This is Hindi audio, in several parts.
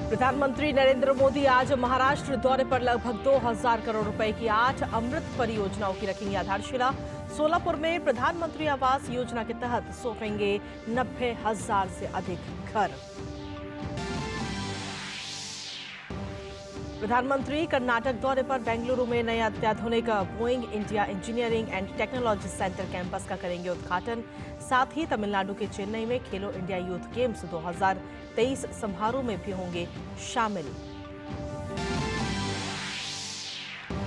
प्रधानमंत्री नरेंद्र मोदी आज महाराष्ट्र दौरे पर लगभग 2000 करोड़ रुपए की 8 अमृत परियोजनाओं की रखेंगे आधारशिला। सोलापुर में प्रधानमंत्री आवास योजना के तहत सौंपेंगे 90,000 से अधिक घर। प्रधानमंत्री कर्नाटक दौरे पर बेंगलुरु में नए अत्याधुनिक Boeing India engineering and technology centre campus का करेंगे उद्घाटन। साथ ही तमिलनाडु के चेन्नई में खेलो इंडिया यूथ गेम्स 2023 समारोह में भी होंगे शामिल।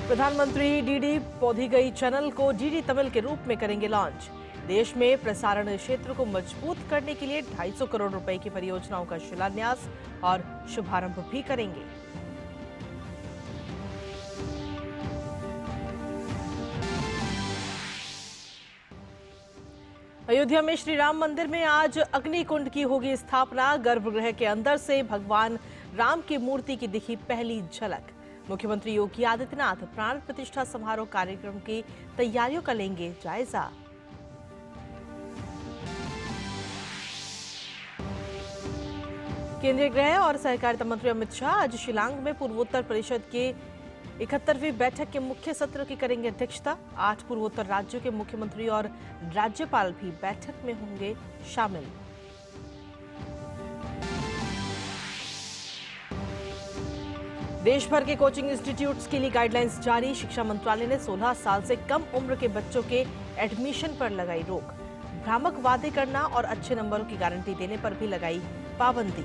प्रधानमंत्री डीडी पोधिगई चैनल को डीडी तमिल के रूप में करेंगे लॉन्च। देश में प्रसारण क्षेत्र को मजबूत करने के लिए 250 करोड़ रुपए की परियोजनाओं का शिलान्यास और शुभारंभ भी करेंगे। अयोध्या में श्री राम मंदिर में आज अग्निकुंड की होगी स्थापना। गर्भगृह के अंदर से भगवान राम की मूर्ति की दिखी पहली झलक। मुख्यमंत्री योगी आदित्यनाथ प्राण प्रतिष्ठा समारोह कार्यक्रम की तैयारियों का लेंगे जायजा। केंद्रीय गृह और सहकारिता मंत्री अमित शाह आज शिलांग में पूर्वोत्तर परिषद के 71वीं बैठक के मुख्य सत्र की करेंगे अध्यक्षता। 8 पूर्वोत्तर राज्यों के मुख्यमंत्री और राज्यपाल भी बैठक में होंगे शामिल। देश भर के कोचिंग इंस्टीट्यूट्स के लिए गाइडलाइंस जारी। शिक्षा मंत्रालय ने 16 साल से कम उम्र के बच्चों के एडमिशन पर लगाई रोक। भ्रामक वादे करना और अच्छे नंबरों की गारंटी देने पर भी लगाई पाबंदी।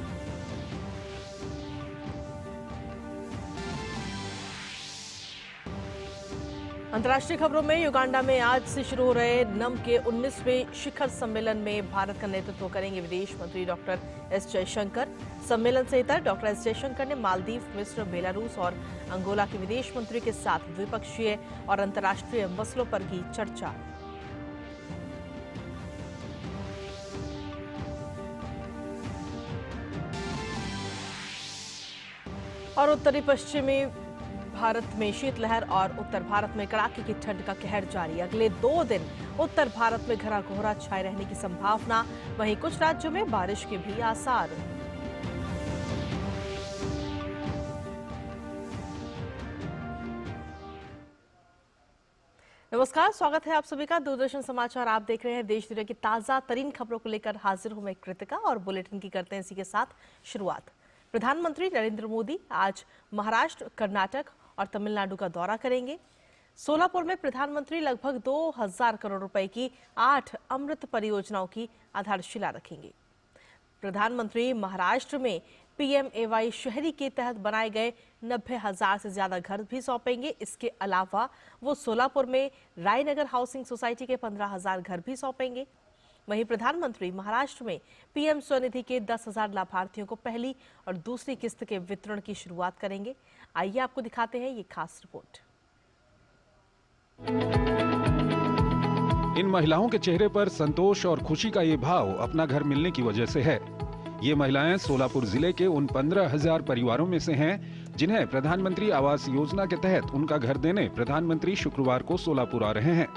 अंतर्राष्ट्रीय खबरों में युगांडा में आज से शुरू हो रहे नम के 19वें शिखर सम्मेलन में भारत का नेतृत्व करेंगे विदेश मंत्री डॉक्टर एस जयशंकर। सम्मेलन से इतर डॉक्टर एस जयशंकर ने मालदीव, मिस्र, बेलारूस और अंगोला के विदेश मंत्रियों के साथ द्विपक्षीय और अंतर्राष्ट्रीय मसलों पर की चर्चा। और उत्तरी पश्चिमी भारत में शीतलहर और उत्तर भारत में कड़ाके की ठंड का कहर जारी। अगले 2 दिन उत्तर भारत में घना कोहरा छाए रहने की संभावना। वहीं कुछ राज्यों में बारिश के भी आसार। नमस्कार, स्वागत है आप सभी का दूरदर्शन समाचार। आप देख रहे हैं देश दुनिया की ताजा तरीन खबरों को लेकर हाजिर हूं मैं कृतिका और बुलेटिन की करते हैं इसी के साथ शुरुआत। प्रधानमंत्री नरेंद्र मोदी आज महाराष्ट्र, कर्नाटक और तमिलनाडु का दौरा करेंगे। सोलापुर में प्रधानमंत्री लगभग 2000 करोड़ रुपए की 8 अमृत परियोजनाओं की आधारशिला रखेंगे। प्रधानमंत्री महाराष्ट्र में पीएमएवाई शहरी के तहत बनाए गए 90,000 से ज्यादा घर भी सौंपेंगे। इसके अलावा वो सोलापुर में रायनगर हाउसिंग सोसाइटी के 15,000 घर भी सौंपेंगे। वहीं प्रधानमंत्री महाराष्ट्र में पीएम स्वनिधि के 10,000 लाभार्थियों को पहली और दूसरी किस्त के वितरण की शुरुआत करेंगे। आइए आपको दिखाते हैं ये खास रिपोर्ट। इन महिलाओं के चेहरे पर संतोष और खुशी का ये भाव अपना घर मिलने की वजह से है। ये महिलाएं सोलापुर जिले के उन 15,000 परिवारों में से हैं जिन्हें प्रधानमंत्री आवास योजना के तहत उनका घर देने प्रधानमंत्री शुक्रवार को सोलापुर आ रहे हैं।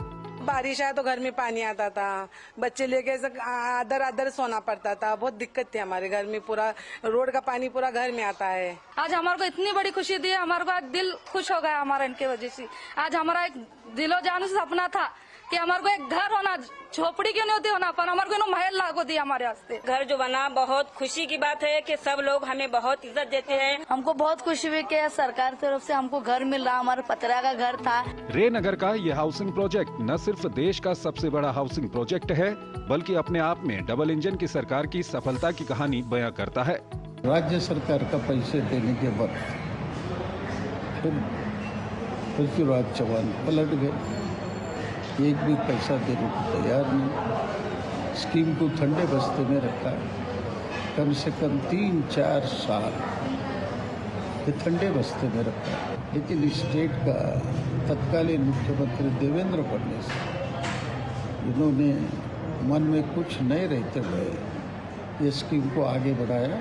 बारिश आया तो घर में पानी आता था, बच्चे लेके आदर आदर सोना पड़ता था, बहुत दिक्कत थी हमारे घर में। पूरा रोड का पानी पूरा घर में आता है। आज हमारे को इतनी बड़ी खुशी दी, हमारे को आज दिल खुश हो गया हमारा इनके वजह से। आज हमारा एक दिलो जान से सपना था कि हमारे को एक घर होना, झोपड़ी क्यों नहीं होती होना, पर हमारे को महल लागू दिया हमारे वास्ते। घर जो बना बहुत खुशी की बात है कि सब लोग हमें बहुत इज्जत देते हैं। हमको बहुत खुशी हुई कि सरकार की तरफ से हमको घर मिल रहा। हमारा पतरा का घर था। रेनगर का ये हाउसिंग प्रोजेक्ट न सिर्फ देश का सबसे बड़ा हाउसिंग प्रोजेक्ट है, बल्कि अपने आप में डबल इंजन की सरकार की सफलता की कहानी बयां करता है। राज्य सरकार का पैसे देने के बाद फिर पृथ्वीराज चौहान पलट गए। एक भी पैसा देने को तैयार नहीं। स्कीम को ठंडे बस्ते में रखा। कम से कम 3-4 साल ये ठंडे बस्ते में रखा। लेकिन स्टेट का तत्कालीन मुख्यमंत्री देवेंद्र फडणवीस, इन्होंने मन में कुछ नहीं रहते हुए ये स्कीम को आगे बढ़ाया।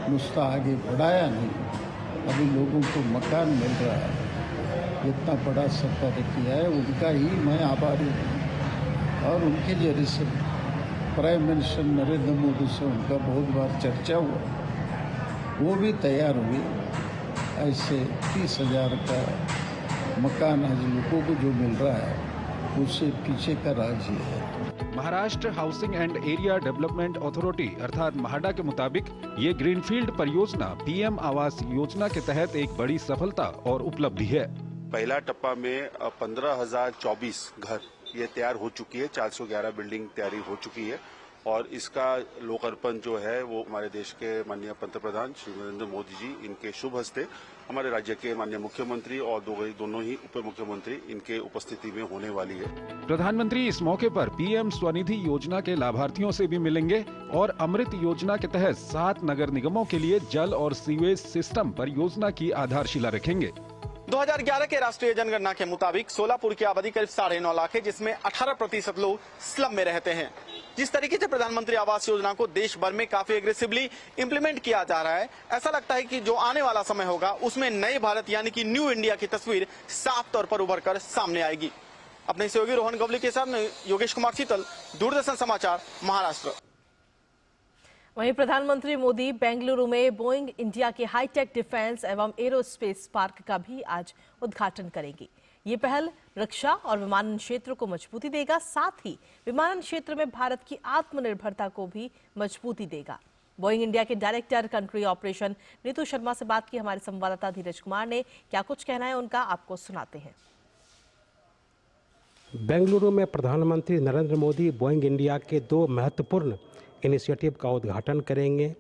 नुस्खा आगे बढ़ाया नहीं, अभी लोगों को मकान मिल रहा है। इतना बड़ा सरकार ने किया है, उनका ही मैं आभारी हूँ। और उनके जरिए से प्राइम मिनिस्टर नरेंद्र मोदी से उनका बहुत बार चर्चा हुआ वो भी तैयार हुए। ऐसे 30,000 का मकान आज लोगों को जो मिल रहा है उससे पीछे का राज ये है। Maharashtra housing and area development authority अर्थात महाडा के मुताबिक ये ग्रीनफील्ड परियोजना पीएम आवास योजना के तहत एक बड़ी सफलता और उपलब्धि है। पहला टप्पा में 15,024 घर ये तैयार हो चुकी है, 411 बिल्डिंग तैयारी हो चुकी है और इसका लोकार्पण जो है वो हमारे देश के माननीय पंतप्रधान श्री नरेंद्र मोदी जी इनके शुभ हस्ते हमारे राज्य के माननीय मुख्यमंत्री और दोनों ही उप मुख्यमंत्री इनके उपस्थिति में होने वाली है। प्रधानमंत्री इस मौके पर पीएम स्वनिधि योजना के लाभार्थियों से भी मिलेंगे और अमृत योजना के तहत 7 नगर निगमों के लिए जल और सीवेज सिस्टम परियोजना की आधारशिला रखेंगे। 2011 के राष्ट्रीय जनगणना के मुताबिक सोलापुर की आबादी करीब 9.5 लाख है, जिसमें 18% लोग स्लम में रहते हैं। जिस तरीके से प्रधानमंत्री आवास योजना को देश भर में काफी एग्रेसिवली इंप्लीमेंट किया जा रहा है, ऐसा लगता है कि जो आने वाला समय होगा उसमें नए भारत यानी कि न्यू इंडिया की तस्वीर साफ तौर पर उभर कर सामने आएगी। अपने सहयोगी रोहन गवली के साथ योगेश कुमार शीतल, दूरदर्शन समाचार, महाराष्ट्र। वहीं प्रधानमंत्री मोदी बेंगलुरु में बोइंग इंडिया के हाईटेक डिफेंस एवं एरोस्पेस पार्क का भी आज उद्घाटन करेंगे। ये पहल रक्षा और विमानन क्षेत्र को मजबूती देगा, साथ ही विमानन क्षेत्र में भारत की आत्मनिर्भरता को भी मजबूती देगा। बोइंग इंडिया के director country operation Neetu Sharma से बात की हमारे संवाददाता धीरज कुमार ने। क्या कुछ कहना है उनका, आपको सुनाते हैं। बेंगलुरु में प्रधानमंत्री नरेंद्र मोदी बोइंग इंडिया के 2 महत्वपूर्ण इनिशिएटिव का उद्घाटन करेंगे।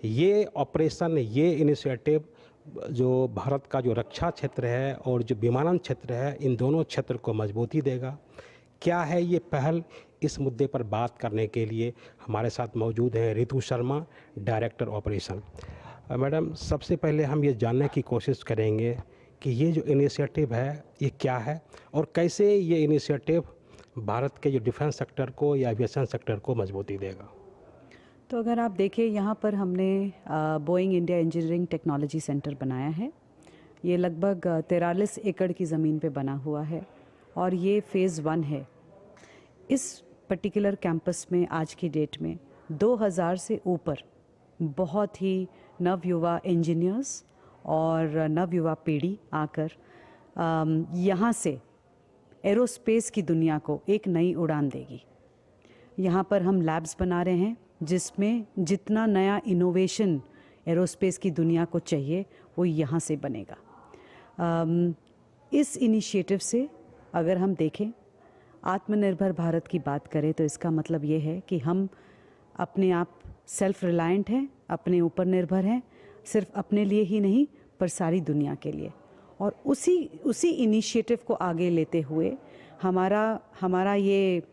ये ऑपरेशन, ये इनिशिएटिव जो भारत का जो रक्षा क्षेत्र है और जो विमानन क्षेत्र है, इन दोनों क्षेत्र को मजबूती देगा। क्या है ये पहल, इस मुद्दे पर बात करने के लिए हमारे साथ मौजूद हैं ऋतु शर्मा, डायरेक्टर ऑपरेशन। मैडम, सबसे पहले हम ये जानने की कोशिश करेंगे कि ये जो इनिशिएटिव है ये क्या है और कैसे ये इनिशिएटिव भारत के जो डिफेंस सेक्टर को या एविएशन सेक्टर को मजबूती देगा। तो अगर आप देखें, यहाँ पर हमने Boeing India engineering technology centre बनाया है। ये लगभग 43 एकड़ की ज़मीन पे बना हुआ है और ये फ़ेज़ 1 है। इस पर्टिकुलर कैंपस में आज की डेट में 2000 से ऊपर बहुत ही नवयुवा इंजीनियर्स और नवयुवा पीढ़ी आकर यहाँ से एरोस्पेस की दुनिया को एक नई उड़ान देगी। यहाँ पर हम लैब्स बना रहे हैं जिसमें जितना नया इनोवेशन एरोस्पेस की दुनिया को चाहिए वो यहाँ से बनेगा। इस इनिशिएटिव से अगर हम देखें, आत्मनिर्भर भारत की बात करें तो इसका मतलब ये है कि हम अपने आप सेल्फ रिलायंट हैं, अपने ऊपर निर्भर हैं, सिर्फ अपने लिए ही नहीं पर सारी दुनिया के लिए। और उसी इनिशिएटिव को आगे लेते हुए हमारा ये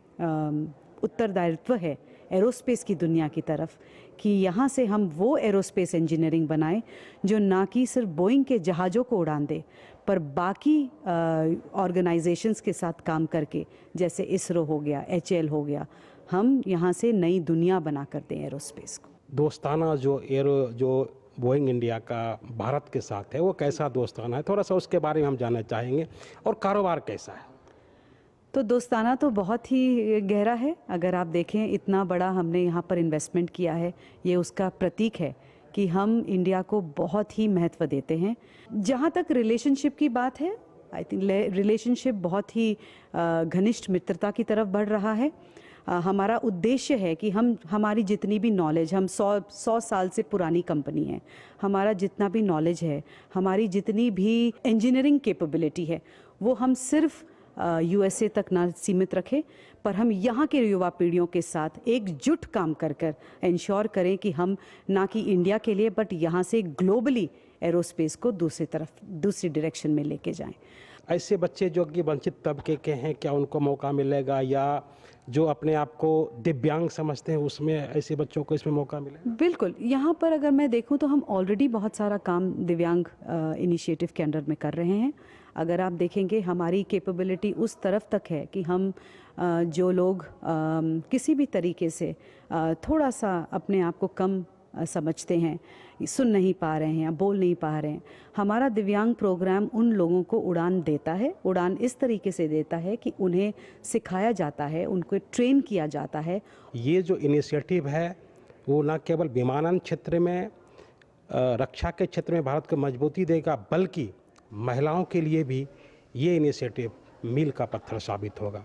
उत्तरदायित्व है एरोस्पेस की दुनिया की तरफ कि यहाँ से हम वो एरोस्पेस इंजीनियरिंग बनाएं जो ना कि सिर्फ बोइंग के जहाज़ों को उड़ान दे पर बाकी ऑर्गेनाइजेशंस के साथ काम करके, जैसे इसरो हो गया, HAL हो गया, हम यहाँ से नई दुनिया बना कर दें एरोस्पेस को। दोस्ताना जो बोइंग इंडिया का भारत के साथ है वो कैसा दोस्ताना है, थोड़ा सा उसके बारे में हम जानना चाहेंगे। और कारोबार कैसा है? तो दोस्ताना तो बहुत ही गहरा है। अगर आप देखें, इतना बड़ा हमने यहाँ पर इन्वेस्टमेंट किया है, ये उसका प्रतीक है कि हम इंडिया को बहुत ही महत्व देते हैं। जहाँ तक रिलेशनशिप की बात है, आई थिंक रिलेशनशिप बहुत ही घनिष्ठ मित्रता की तरफ बढ़ रहा है। हमारा उद्देश्य है कि हमारी जितनी भी नॉलेज, हम 100 साल से पुरानी कंपनी है, हमारा जितना भी नॉलेज है, हमारी जितनी भी इंजीनियरिंग कैपेबिलिटी है, वो हम सिर्फ USA तक ना सीमित रखें, पर हम यहाँ के युवा पीढ़ियों के साथ एकजुट काम कर इंश्योर करें कि हम ना कि इंडिया के लिए बट यहाँ से ग्लोबली एरोस्पेस को दूसरी डायरेक्शन में लेके जाएं। ऐसे बच्चे जो कि वंचित तबके के हैं, क्या उनको मौका मिलेगा, या जो अपने आप को दिव्यांग समझते हैं उसमें ऐसे बच्चों को इसमें मौका मिलेगा? बिल्कुल। यहाँ पर अगर मैं देखूँ तो हम ऑलरेडी बहुत सारा काम दिव्यांग इनिशिएटिव के अंडर में कर रहे हैं। अगर आप देखेंगे, हमारी कैपेबिलिटी उस तरफ तक है कि हम जो लोग किसी भी तरीके से थोड़ा सा अपने आप को कम समझते हैं, सुन नहीं पा रहे हैं या बोल नहीं पा रहे हैं, हमारा दिव्यांग प्रोग्राम उन लोगों को उड़ान देता है। उड़ान इस तरीके से देता है कि उन्हें सिखाया जाता है, उनको ट्रेन किया जाता है। ये जो इनिशिएटिव है वो न केवल विमानन क्षेत्र में रक्षा के क्षेत्र में भारत को मजबूती देगा, बल्कि महिलाओं के लिए भी ये इनिशिएटिव मील का पत्थर साबित होगा।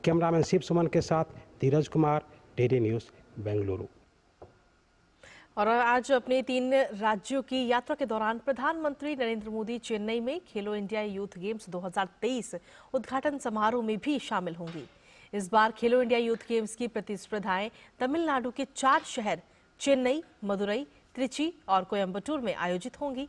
कैमरामैन शिव सुमन के साथ धीरज कुमार, डीडी न्यूज़, बेंगलुरु। और आज अपने 3 राज्यों की यात्रा के दौरान प्रधानमंत्री नरेंद्र मोदी चेन्नई में खेलो इंडिया यूथ गेम्स 2023 उद्घाटन समारोह में भी शामिल होंगी। इस बार खेलो इंडिया यूथ गेम्स की प्रतिस्पर्धाएं तमिलनाडु के 4 शहर चेन्नई, मदुरई, त्रिची और कोयम्बटूर में आयोजित होंगी।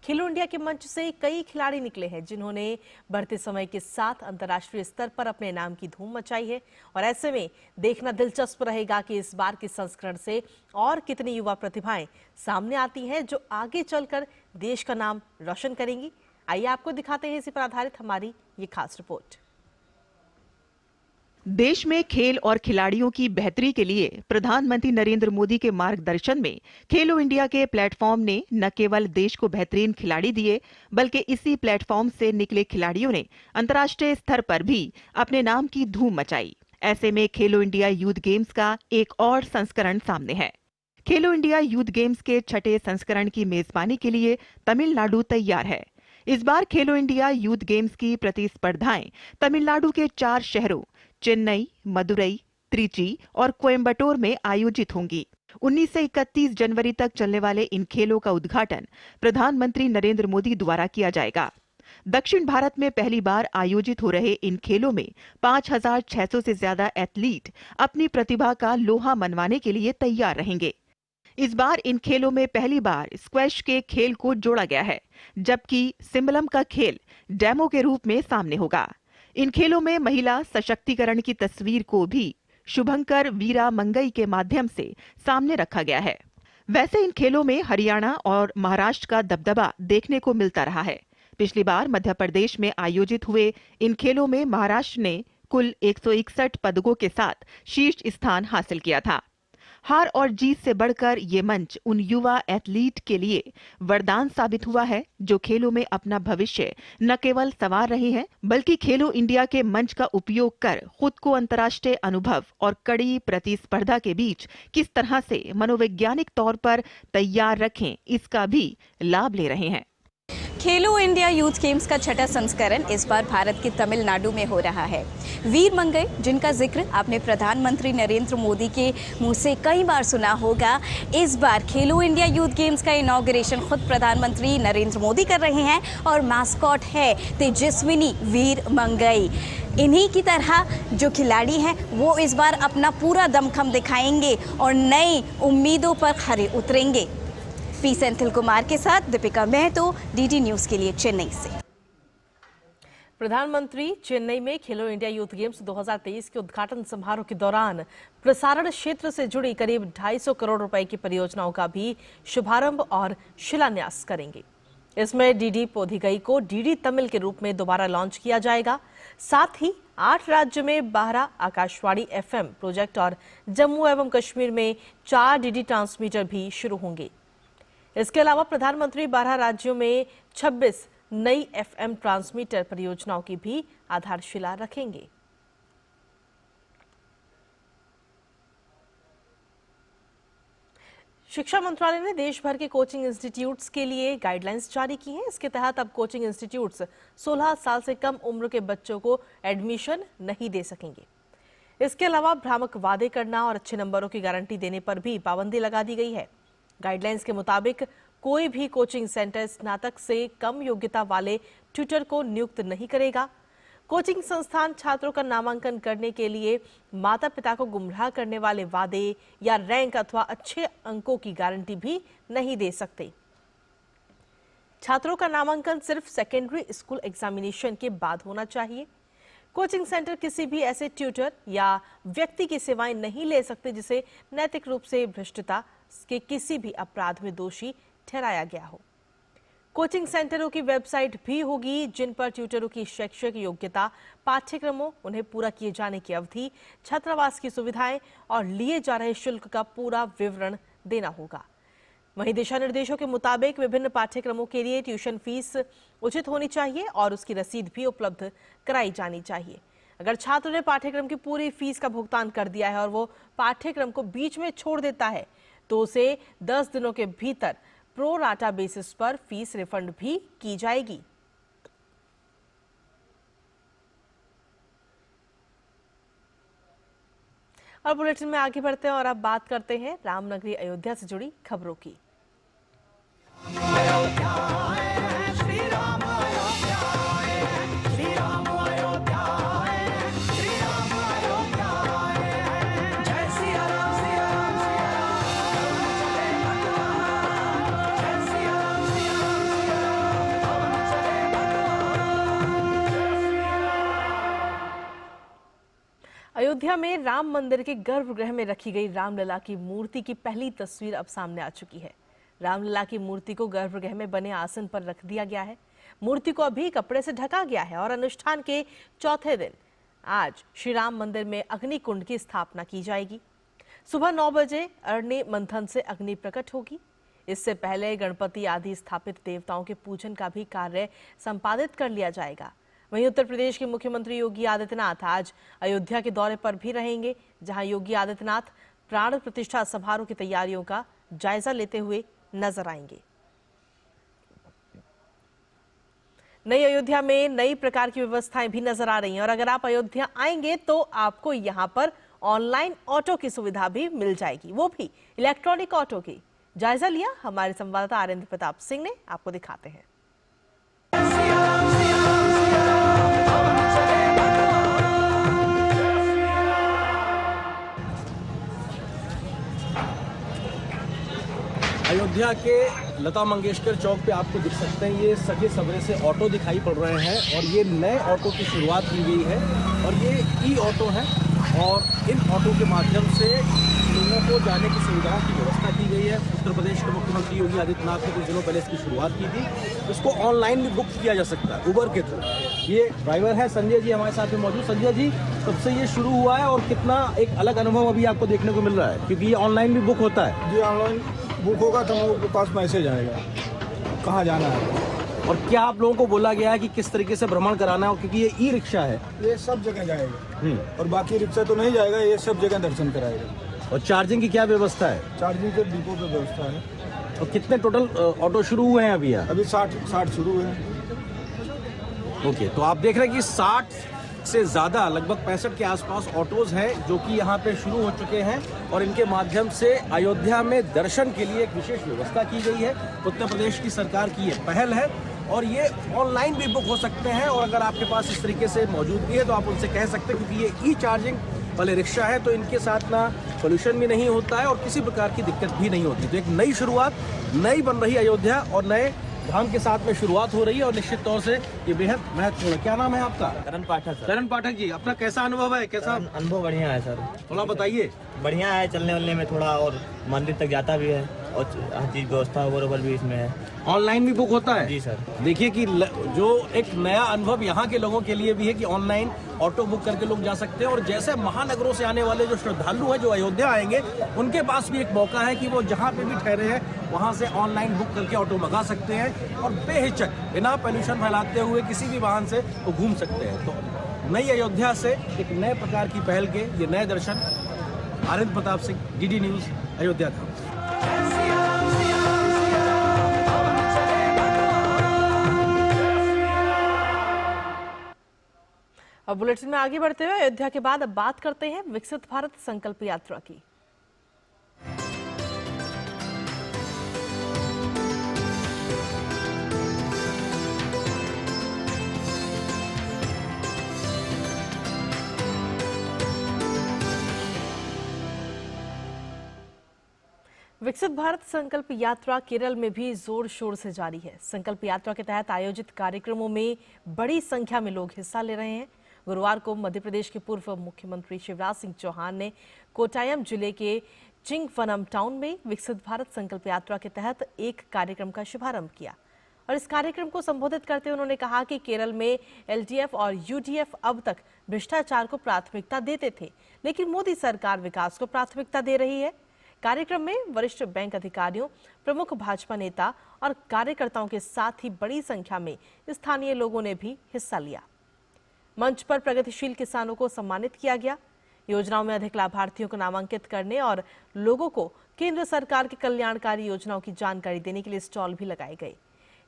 खेलो इंडिया के मंच से कई खिलाड़ी निकले हैं जिन्होंने बढ़ते समय के साथ अंतर्राष्ट्रीय स्तर पर अपने नाम की धूम मचाई है और ऐसे में देखना दिलचस्प रहेगा कि इस बार के संस्करण से और कितनी युवा प्रतिभाएं सामने आती हैं जो आगे चलकर देश का नाम रोशन करेंगी। आइए आपको दिखाते हैं इसी पर आधारित हमारी ये खास रिपोर्ट। देश में खेल और खिलाड़ियों की बेहतरी के लिए प्रधानमंत्री नरेंद्र मोदी के मार्गदर्शन में खेलो इंडिया के प्लेटफॉर्म ने न केवल देश को बेहतरीन खिलाड़ी दिए, बल्कि इसी प्लेटफॉर्म से निकले खिलाड़ियों ने अंतर्राष्ट्रीय स्तर पर भी अपने नाम की धूम मचाई। ऐसे में खेलो इंडिया यूथ गेम्स का एक और संस्करण सामने है। खेलो इंडिया यूथ गेम्स के 6ठे संस्करण की मेजबानी के लिए तमिलनाडु तैयार है। इस बार खेलो इंडिया यूथ गेम्स की प्रतिस्पर्धाएं तमिलनाडु के 4 शहरों चेन्नई, मदुरई, त्रिची और कोयम्बटूर में आयोजित होंगी। 19 से 31 जनवरी तक चलने वाले इन खेलों का उद्घाटन प्रधानमंत्री नरेंद्र मोदी द्वारा किया जाएगा। दक्षिण भारत में पहली बार आयोजित हो रहे इन खेलों में 5,600 से ज्यादा एथलीट अपनी प्रतिभा का लोहा मनवाने के लिए तैयार रहेंगे। इस बार इन खेलों में पहली बार स्क्वैश के खेल को जोड़ा गया है, जबकि सिम्बलम का खेल डेमो के रूप में सामने होगा। इन खेलों में महिला सशक्तिकरण की तस्वीर को भी शुभंकर वीरा मंगई के माध्यम से सामने रखा गया है। वैसे इन खेलों में हरियाणा और महाराष्ट्र का दबदबा देखने को मिलता रहा है। पिछली बार मध्य प्रदेश में आयोजित हुए इन खेलों में महाराष्ट्र ने कुल 161 पदकों के साथ शीर्ष स्थान हासिल किया था। हार और जीत से बढ़कर ये मंच उन युवा एथलीट के लिए वरदान साबित हुआ है जो खेलों में अपना भविष्य न केवल संवार रहे हैं, बल्कि खेलो इंडिया के मंच का उपयोग कर खुद को अंतर्राष्ट्रीय अनुभव और कड़ी प्रतिस्पर्धा के बीच किस तरह से मनोवैज्ञानिक तौर पर तैयार रखें, इसका भी लाभ ले रहे हैं। खेलो इंडिया यूथ गेम्स का 6ठा संस्करण इस बार भारत के तमिलनाडु में हो रहा है। वीर मंगई, जिनका जिक्र आपने प्रधानमंत्री नरेंद्र मोदी के मुंह से कई बार सुना होगा, इस बार खेलो इंडिया यूथ गेम्स का इनॉग्रेशन खुद प्रधानमंत्री नरेंद्र मोदी कर रहे हैं और मास्कॉट है तेजस्विनी वीर मंगई। इन्हीं की तरह जो खिलाड़ी हैं वो इस बार अपना पूरा दमखम दिखाएंगे और नई उम्मीदों पर खरे उतरेंगे। पी सेंथिल कुमार के साथ दीपिका महतो, डीडी न्यूज़ के लिए चेन्नई से। प्रधानमंत्री चेन्नई में खेलो इंडिया यूथ गेम्स 2023 के उद्घाटन समारोह के दौरान प्रसारण क्षेत्र से जुड़ी करीब 250 करोड़ रुपए की परियोजनाओं का भी शुभारंभ और शिलान्यास करेंगे। इसमें डीडी पोधिगई को डीडी तमिल के रूप में दोबारा लॉन्च किया जाएगा। साथ ही 8 राज्यों में 12 आकाशवाणी FM प्रोजेक्ट और जम्मू एवं कश्मीर में 4 डीडी ट्रांसमीटर भी शुरू होंगे। इसके अलावा प्रधानमंत्री 12 राज्यों में 26 नई FM ट्रांसमीटर परियोजनाओं की भी आधारशिला रखेंगे। शिक्षा मंत्रालय ने देश भर के कोचिंग इंस्टीट्यूट्स के लिए गाइडलाइंस जारी की हैं। इसके तहत अब कोचिंग इंस्टीट्यूट्स 16 साल से कम उम्र के बच्चों को एडमिशन नहीं दे सकेंगे। इसके अलावा भ्रामक वादे करना और अच्छे नंबरों की गारंटी देने पर भी पाबंदी लगा दी गई है। गाइडलाइंस के मुताबिक कोई भी कोचिंग सेंटर स्नातक से कम योग्यता वाले ट्यूटर को नियुक्त नहीं करेगा। कोचिंग संस्थान छात्रों का नामांकन करने के लिए माता पिता को गुमराह करने वाले वादे या रैंक अथवा अच्छे अंकों की गारंटी भी नहीं दे सकते। छात्रों का नामांकन सिर्फ सेकेंडरी स्कूल एग्जामिनेशन के बाद होना चाहिए। कोचिंग सेंटर किसी भी ऐसे ट्यूटर या व्यक्ति की सेवाएं नहीं ले सकते जिसे नैतिक रूप से भ्रष्टता के किसी भी अपराध में दोषी ठहराया गया हो। कोचिंग सेंटरों की वेबसाइट भी होगी जिन पर ट्यूटरों की शैक्षिक योग्यता, पाठ्यक्रमों, उन्हें पूरा किए जाने की अवधि, छात्रावास की सुविधाएं और लिए जा रहे शुल्क का पूरा विवरण देना होगा। वहीं दिशा निर्देशों के मुताबिक विभिन्न पाठ्यक्रमों के लिए ट्यूशन फीस उचित होनी चाहिए और उसकी रसीद भी उपलब्ध कराई जानी चाहिए। अगर छात्र ने पाठ्यक्रम की पूरी फीस का भुगतान कर दिया है और वो पाठ्यक्रम को बीच में छोड़ देता है तो उसे 10 दिनों के भीतर प्रो राटा बेसिस पर फीस रिफंड भी की जाएगी। और बुलेटिन में आगे बढ़ते हैं और अब बात करते हैं रामनगरी अयोध्या से जुड़ी खबरों की। अयोध्या में राम मंदिर के गर्भगृह में रखी गई रामलला की मूर्ति की पहली तस्वीर अब सामने आ चुकी है। रामलला की मूर्ति को गर्भगृह में बने आसन पर रख दिया गया है। मूर्ति को अभी कपड़े से ढका गया है और अनुष्ठान के चौथे दिन आज श्री राम मंदिर में अग्नि कुंड की स्थापना की जाएगी। सुबह 9 बजे अग्नि मंथन से अग्नि प्रकट होगी। इससे पहले गणपति आदि स्थापित देवताओं के पूजन का भी कार्य संपादित कर लिया जाएगा। वहीं उत्तर प्रदेश के मुख्यमंत्री योगी आदित्यनाथ आज अयोध्या के दौरे पर भी रहेंगे, जहां योगी आदित्यनाथ प्राण प्रतिष्ठा समारोह की तैयारियों का जायजा लेते हुए नजर आएंगे। नई अयोध्या में नई प्रकार की व्यवस्थाएं भी नजर आ रही हैं और अगर आप अयोध्या आएंगे तो आपको यहां पर ऑनलाइन ऑटो की सुविधा भी मिल जाएगी, वो भी इलेक्ट्रॉनिक ऑटो की। जायजा लिया हमारे संवाददाता आरेंद्र प्रताप सिंह ने, आपको दिखाते हैं। अयोध्या के लता मंगेशकर चौक पे आपको दिख सकते हैं ये सगे सवेरे से ऑटो दिखाई पड़ रहे हैं और ये नए ऑटो की शुरुआत की गई है और ये ई ऑटो है और इन ऑटो के माध्यम से लोगों को जाने की सुविधाओं की व्यवस्था की गई है। उत्तर प्रदेश के मुख्यमंत्री योगी आदित्यनाथ ने कुछ दिनों पहले इसकी शुरुआत की थी। इसको ऑनलाइन भी बुक किया जा सकता है उबर के थ्रू। ये ड्राइवर है संजय जी हमारे साथ में मौजूद। संजय जी, कब से ये शुरू हुआ है और कितना एक अलग अनुभव अभी आपको देखने को मिल रहा है, क्योंकि ये ऑनलाइन भी बुक होता है? जी, ऑनलाइन बुक होगा तो हम लोग के पास मैसेज आएगा कहाँ जाना है। और क्या आप लोगों को बोला गया है कि किस तरीके से भ्रमण कराना है, क्योंकि ये ई रिक्शा है? ये सब जगह जाएगा और बाकी रिक्शा तो नहीं जाएगा, ये सब जगह दर्शन कराएगा। और चार्जिंग की क्या व्यवस्था है? चार्जिंग के डिपो पे व्यवस्था है। और कितने टोटल ऑटो शुरू हुए हैं अभी यहाँ? अभी 60 शुरू हुए हैं। ओके, तो आप देख रहे हैं कि 60 से ज़्यादा लगभग 65 के आसपास ऑटोज हैं जो कि यहाँ पे शुरू हो चुके हैं और इनके माध्यम से अयोध्या में दर्शन के लिए एक विशेष व्यवस्था की गई है। उत्तर प्रदेश की सरकार की ये पहल है और ये ऑनलाइन भी बुक हो सकते हैं और अगर आपके पास इस तरीके से मौजूदगी है तो आप उनसे कह सकते हैं, क्योंकि ये ई चार्जिंग वाले रिक्शा है तो इनके साथ ना पोल्यूशन भी नहीं होता है और किसी प्रकार की दिक्कत भी नहीं होती। तो एक नई शुरुआत, नई बन रही अयोध्या और नए धाम के साथ में शुरुआत हो रही है और निश्चित तौर से ये बेहद महत्वपूर्ण है। क्या नाम है आपका? करण पाठक सर। करण पाठक जी, अपना कैसा अनुभव है? कैसा अनुभव? बढ़िया है सर। थोड़ा बताइए। बढ़िया है, चलने वलने में थोड़ा और मंदिर तक जाता भी है और हर चीज व्यवस्था बराबर भी इसमें है। ऑनलाइन भी बुक होता है? जी सर। देखिए कि जो एक नया अनुभव यहाँ के लोगों के लिए भी है कि ऑनलाइन ऑटो बुक करके लोग जा सकते हैं और जैसे महानगरों से आने वाले जो श्रद्धालु हैं जो अयोध्या आएंगे उनके पास भी एक मौका है कि वो जहाँ पे भी ठहरे हैं वहाँ से ऑनलाइन बुक करके ऑटो मंगा सकते हैं और बेहिचक बिना पोल्यूशन फैलाते हुए किसी भी वाहन से वो घूम सकते हैं। तो नई अयोध्या से एक नए प्रकार की पहल के ये नए दर्शन। आरेंद्र प्रताप सिंह, डीडी न्यूज, अयोध्या धाम। अब बुलेटिन में आगे बढ़ते हुए अयोध्या के बाद अब बात करते हैं विकसित भारत संकल्प यात्रा की। विकसित भारत संकल्प यात्रा केरल में भी जोर शोर से जारी है। संकल्प यात्रा के तहत आयोजित कार्यक्रमों में बड़ी संख्या में लोग हिस्सा ले रहे हैं। गुरुवार को मध्य प्रदेश के पूर्व मुख्यमंत्री शिवराज सिंह चौहान ने कोट्टायम जिले के चिंगवनम टाउन में विकसित भारत संकल्प यात्रा के तहत एक कार्यक्रम का शुभारंभ किया और इस कार्यक्रम को संबोधित करते हुए उन्होंने कहा कि केरल में एलडीएफ और यूडीएफ अब तक भ्रष्टाचार को प्राथमिकता देते थे, लेकिन मोदी सरकार विकास को प्राथमिकता दे रही है। कार्यक्रम में वरिष्ठ बैंक अधिकारियों, प्रमुख भाजपा नेता और कार्यकर्ताओं के साथ ही बड़ी संख्या में स्थानीय लोगों ने भी हिस्सा लिया। मंच पर प्रगतिशील किसानों को सम्मानित किया गया। योजनाओं में अधिक लाभार्थियों को नामांकित करने और लोगों को केंद्र सरकार की कल्याणकारी योजनाओं की जानकारी देने के लिए स्टॉल भी लगाए गए।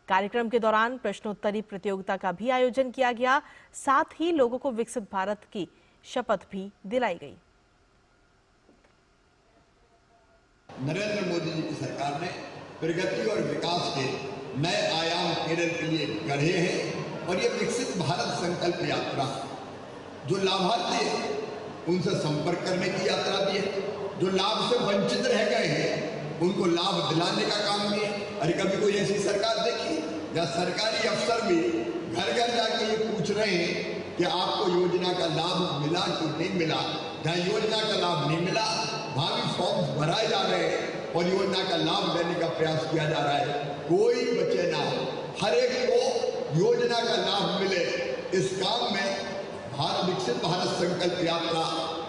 कार्यक्रम के दौरान प्रश्नोत्तरी प्रतियोगिता का भी आयोजन किया गया। साथ ही लोगों को विकसित भारत की शपथ भी दिलाई गई। नरेंद्र मोदी जी की सरकार ने प्रगति और विकास के नए आयाम केरल के लिए गढ़े हैं और ये विकसित भारत संकल्प यात्रा जो लाभार्थी है उनसे संपर्क करने की यात्रा भी है, जो लाभ से वंचित रह गए हैं उनको लाभ दिलाने का काम भी है। अरे कभी कोई ऐसी सरकार देखी या सरकारी अफसर भी घर घर जाके ये पूछ रहे हैं कि आपको योजना का लाभ मिला कि नहीं मिला। जहाँ योजना का लाभ नहीं मिला वहाँ भी फॉर्म भराए जा रहे हैं और योजना का लाभ लेने का प्रयास किया जा रहा है। कोई बचे ना, हर एक को योजना का लाभ मिले। इस काम में विकसित भारत संकल्प यात्रा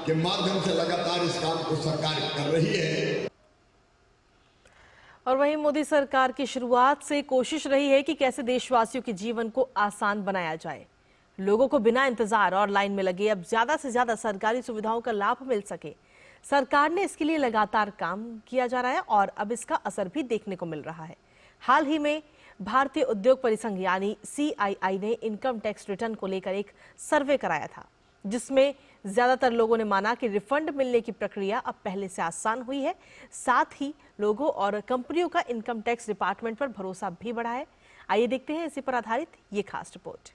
के माध्यम से लगातार इस काम को सरकार कर रही है। और वहीं मोदी सरकार की शुरुआत से कोशिश रही है कि कैसे देशवासियों के जीवन को आसान बनाया जाए, लोगों को बिना इंतजार और लाइन में लगे अब ज्यादा से ज्यादा सरकारी सुविधाओं का लाभ मिल सके। सरकार ने इसके लिए लगातार काम किया जा रहा है और अब इसका असर भी देखने को मिल रहा है। हाल ही में भारतीय उद्योग परिसंघ यानी CII ने इनकम टैक्स रिटर्न को लेकर एक सर्वे कराया था, जिसमें ज्यादातर लोगों ने माना कि रिफंड मिलने की प्रक्रिया अब पहले से आसान हुई है। साथ ही लोगों और कंपनियों का इनकम टैक्स डिपार्टमेंट पर भरोसा भी बढ़ा है। आइए देखते हैं इसी पर आधारित ये खास रिपोर्ट।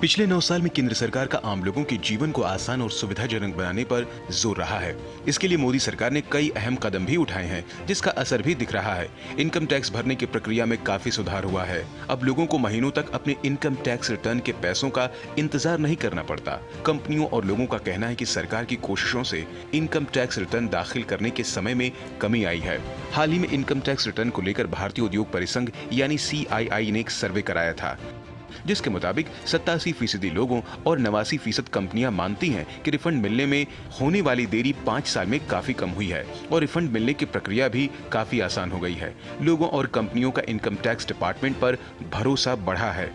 पिछले 9 साल में केंद्र सरकार का आम लोगों के जीवन को आसान और सुविधाजनक बनाने पर जोर रहा है। इसके लिए मोदी सरकार ने कई अहम कदम भी उठाए हैं, जिसका असर भी दिख रहा है। इनकम टैक्स भरने की प्रक्रिया में काफी सुधार हुआ है। अब लोगों को महीनों तक अपने इनकम टैक्स रिटर्न के पैसों का इंतजार नहीं करना पड़ता। कंपनियों और लोगों का कहना है कि सरकार की कोशिशों से इनकम टैक्स रिटर्न दाखिल करने के समय में कमी आई है। हाल ही में इनकम टैक्स रिटर्न को लेकर भारतीय उद्योग परिसंघ यानी CII ने एक सर्वे कराया था, जिसके मुताबिक 87% लोगों और 89% कंपनियां मानती हैं कि रिफंड मिलने में होने वाली देरी 5 साल में काफी कम हुई है और रिफंड मिलने की प्रक्रिया भी काफी आसान हो गई है। लोगों और कंपनियों का इनकम टैक्स डिपार्टमेंट पर भरोसा बढ़ा है।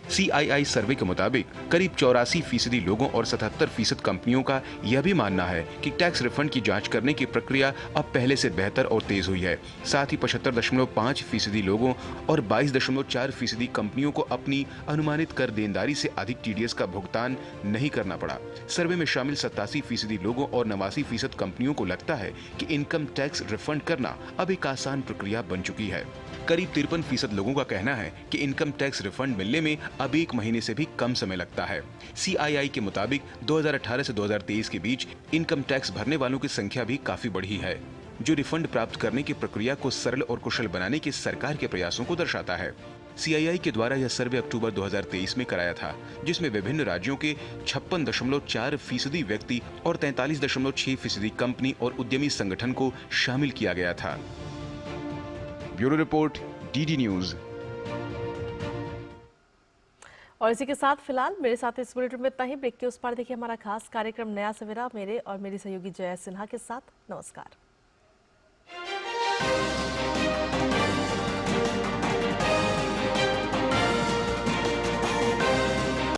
CII सर्वे के मुताबिक करीब 84% लोगों और 77% कंपनियों का यह भी मानना है कि टैक्स रिफंड की जांच करने की प्रक्रिया अब पहले से बेहतर और तेज हुई है। साथ ही 75.5% लोगों और 22.4% कंपनियों को अपनी अनुमानित कर देनदारी से अधिक TDS का भुगतान नहीं करना पड़ा। सर्वे में शामिल 87% लोगों और 89% कंपनियों को लगता है कि इनकम टैक्स रिफंड करना अब एक आसान प्रक्रिया बन चुकी है। करीब 53% लोगों का कहना है कि इनकम टैक्स रिफंड मिलने में अब 1 महीने से भी कम समय लगता है। CII के मुताबिक 2018 से 2023 के बीच इनकम टैक्स भरने वालों की संख्या भी काफी बढ़ी है, जो रिफंड प्राप्त करने की प्रक्रिया को सरल और कुशल बनाने के सरकार के प्रयासों को दर्शाता है। CII के द्वारा यह सर्वे अक्टूबर 2023 में कराया था, जिसमें विभिन्न राज्यों के 56.4% व्यक्ति और 43.6% कंपनी और उद्यमी संगठन को शामिल किया गया था। Bureau report, DD news. और इसी के साथ फिलहाल मेरे साथ इस बुलेटिन में इतना ही। ब्रेक के उस पार देखिए हमारा खास कार्यक्रम नया सवेरा मेरे और मेरी सहयोगी जया सिन्हा के साथ। नमस्कार।